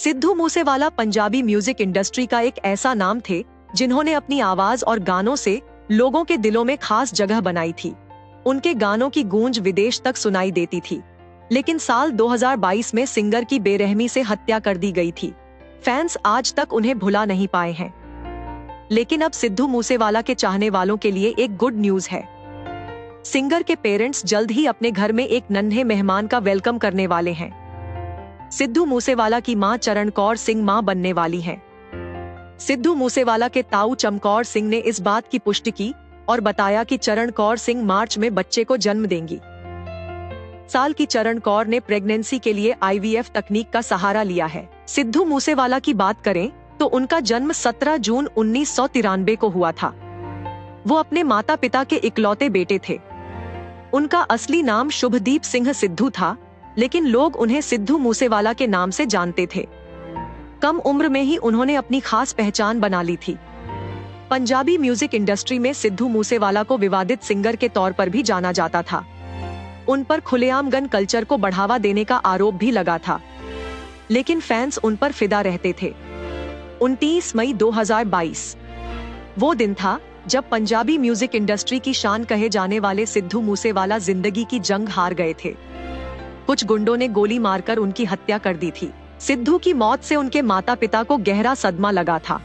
Sidhu Moosewala Punjabi music industry का एक ऐसा नाम थे जिन्होंने अपनी आवाज और गानों से लोगों के दिलों में खास जगह बनाई थी। उनके गानों की गूंज विदेश तक सुनाई देती थी। लेकिन साल 2022 में सिंगर की बेरहमी से हत्या कर दी गई थी। फैंस आज तक उन्हें भुला नहीं पाए हैं। लेकिन अब सिद्धू मूसेवाला के चाहने वालों के लिए एक गुड न्यूज है। सिंगर के पेरेंट्स जल्द ही अपने घर में एक नन्हे मेहमान का वेलकम करने वाले हैं। सिद्धू मूसेवाला की मां चरण कौर सिंह मां बनने वाली हैं। सिद्धू मूसेवाला के ताऊ चमकौर सिंह ने इस बात की पुष्टि की और बताया कि चरण कौर सिंह मार्च में बच्चे को जन्म देंगी। साल की चरण कौर ने प्रेगनेंसी के लिए IVF तकनीक का सहारा लिया है। सिद्धू मूसेवाला की बात करें तो उनका जन्म 17 जून 1993 को हुआ था। वो अपने माता पिता के इकलौते बेटे थे। उनका असली नाम शुभदीप सिंह सिद्धू था, लेकिन लोग उन्हें सिद्धू मूसेवाला के नाम से जानते थे। कम उम्र में ही उन्होंने अपनी खास पहचान बना ली थी। पंजाबी म्यूजिक इंडस्ट्री में सिद्धू मूसेवाला को विवादित सिंगर के तौर पर भी जाना जाता था। उन पर खुलेआम गन कल्चर को बढ़ावा देने का आरोप भी लगा था, लेकिन फैंस उन पर फिदा रहते थे। 29 मई 2022 वो दिन था जब पंजाबी म्यूजिक इंडस्ट्री की शान कहे जाने वाले सिद्धू मूसेवाला जिंदगी की जंग हार गए थे। कुछ गुंडों ने गोली मारकर उनकी हत्या कर दी थी। सिद्धू की मौत से उनके माता पिता को गहरा सदमा लगा था।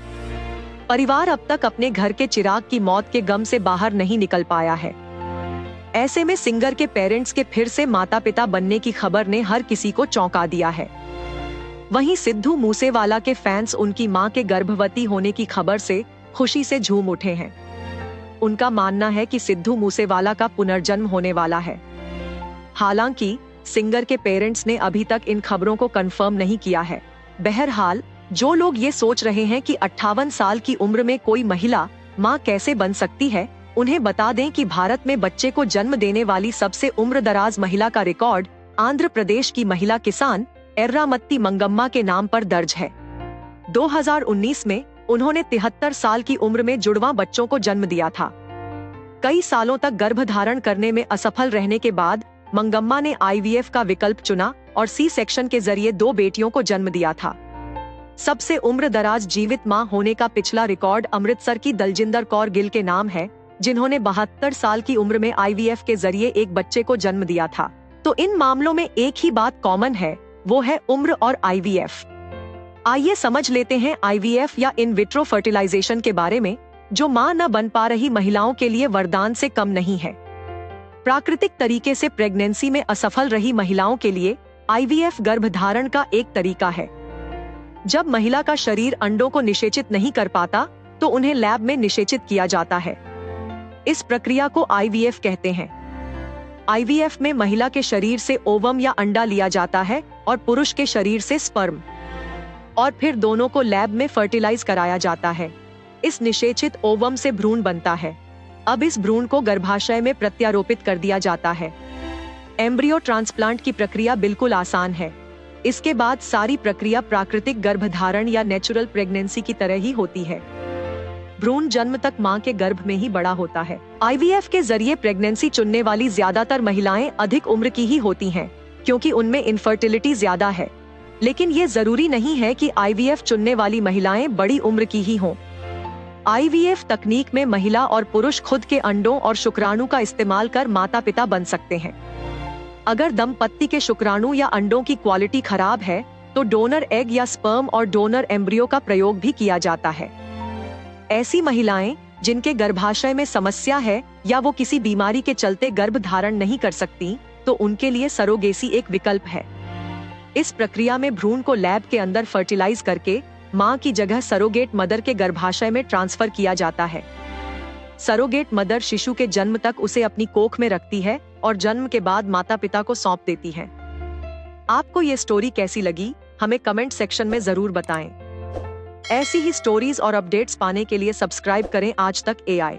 परिवार अब तक अपने घर के चिराग की मौत के गम से बाहर नहीं निकल पाया है। ऐसे में सिंगर के पेरेंट्स के फिर से माता पिता बनने की खबर ने हर किसी को चौंका दिया है। वहीं सिद्धू मूसेवाला के फैंस उनकी मां के गर्भवती होने की खबर से खुशी से झूम उठे हैं। उनका मानना है कि सिद्धू मूसेवाला का पुनर्जन्म होने वाला है। हालांकि सिंगर के पेरेंट्स ने अभी तक इन खबरों को कंफर्म नहीं किया है। बहरहाल जो लोग ये सोच रहे हैं कि 58 साल की उम्र में कोई महिला मां कैसे बन सकती है, उन्हें बता दें कि भारत में बच्चे को जन्म देने वाली सबसे उम्रदराज महिला का रिकॉर्ड आंध्र प्रदेश की महिला किसान एर्रामत्ती मंगम्मा के नाम पर दर्ज है। 2019 में उन्होंने 73 साल की उम्र में जुड़वा बच्चों को जन्म दिया था। कई सालों तक गर्भधारण करने में असफल रहने के बाद मंगम्मा ने IVF का विकल्प चुना और C-सेक्शन के जरिए 2 बेटियों को जन्म दिया था। सबसे उम्रदराज जीवित मां होने का पिछला रिकॉर्ड अमृतसर की दलजिंदर कौर गिल के नाम है, जिन्होंने 72 साल की उम्र में IVF के जरिए एक बच्चे को जन्म दिया था। तो इन मामलों में एक ही बात कॉमन है, वो है उम्र और IVF। आइए समझ लेते हैं IVF या इन विट्रो फर्टिलाइजेशन के बारे में, जो मां न बन पा रही महिलाओं के लिए वरदान से कम नहीं है। प्राकृतिक तरीके से प्रेगनेंसी में असफल रही महिलाओं के लिए IVF गर्भधारण का एक तरीका है। जब महिला का शरीर अंडों को निषेचित नहीं कर पाता तो उन्हें लैब में निषेचित किया जाता है। इस प्रक्रिया को IVF कहते हैं। IVF में महिला के शरीर से ओवम या अंडा लिया जाता है और पुरुष के शरीर से स्पर्म, और फिर दोनों को लैब में फर्टिलाइज कराया जाता है। इस निषेचित ओवम से भ्रूण बनता है। अब इस भ्रूण को गर्भाशय में प्रत्यारोपित कर दिया जाता है। एम्ब्रियो ट्रांसप्लांट की प्रक्रिया बिल्कुल आसान है। इसके बाद सारी प्रक्रिया प्राकृतिक गर्भधारण या नेचुरल प्रेगनेंसी की तरह ही होती है। भ्रूण जन्म तक मां के गर्भ में ही बड़ा होता है। IVF के जरिए प्रेगनेंसी चुनने वाली ज्यादातर महिलाएं अधिक उम्र की ही होती हैं, क्योंकि उनमें इनफर्टिलिटी ज्यादा है। लेकिन ये जरूरी नहीं है कि IVF चुनने वाली महिलाएं बड़ी उम्र की ही हों। IVF तकनीक में महिला और पुरुष खुद के अंडों और शुक्राणु का इस्तेमाल कर माता पिता बन सकते हैं। अगर दंपत्ति के शुक्राणु या अंडों की क्वालिटी खराब है तो डोनर एग या स्पर्म और डोनर एम्ब्रियो का प्रयोग भी किया जाता है। ऐसी महिलाएं जिनके गर्भाशय में समस्या है या वो किसी बीमारी के चलते गर्भ धारण नहीं कर सकती, तो उनके लिए सरोगेसी एक विकल्प है। इस प्रक्रिया में भ्रूण को लैब के अंदर फर्टिलाइज करके मां की जगह सरोगेट मदर के गर्भाशय में ट्रांसफर किया जाता है। सरोगेट मदर शिशु के जन्म तक उसे अपनी कोख में रखती है और जन्म के बाद माता पिता को सौंप देती है। आपको ये स्टोरी कैसी लगी, हमें कमेंट सेक्शन में जरूर बताएं। ऐसी ही स्टोरीज और अपडेट्स पाने के लिए सब्सक्राइब करें आज तक AI।